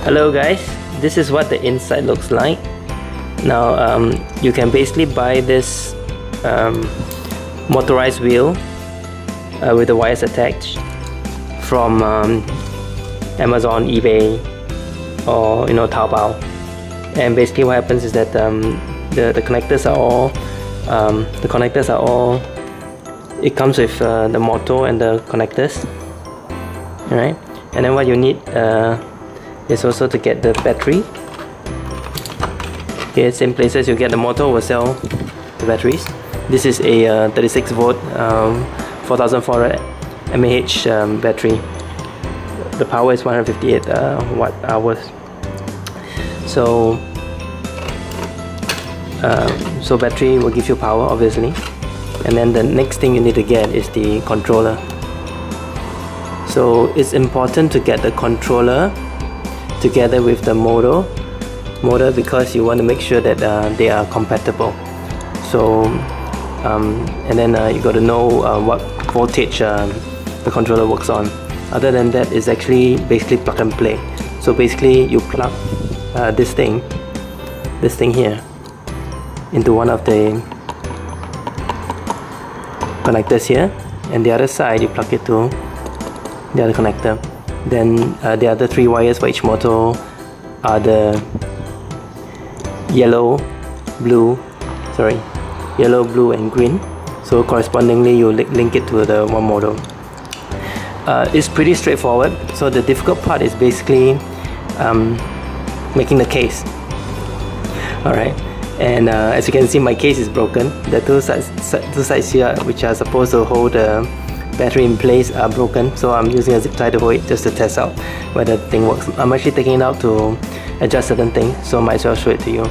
Hello guys, this is what the inside looks like. Now you can basically buy this motorized wheel with the wires attached from Amazon, eBay, or Taobao. And basically what happens is that the connectors are all it comes with the motor and the connectors. Alright, and then what you need is also to get the battery. Okay, same places you get the motor will sell the batteries. This is a 36 volt 4400 mAh battery. The power is 158 watt hours. So battery will give you power, obviously. And then the next thing you need to get is the controller. So it's important to get the controller together with the motor because you want to make sure that they are compatible. So and then you got to know what voltage the controller works on. Other than that, it's actually basically plug and play. So basically you plug this thing here into one of the connectors here, and the other side you plug it to the other connector. Then the other three wires for each motor are the yellow, blue, and green. So correspondingly you link it to the one motor. It's pretty straightforward. So the difficult part is basically making the case. Alright, and as you can see, my case is broken. The two sides here, which are supposed to hold the battery in place, are broken. So I'm using a zip tie to hold it just to test out whether the thing works. I'm actually taking it out to adjust certain things, so I might as well show it to you.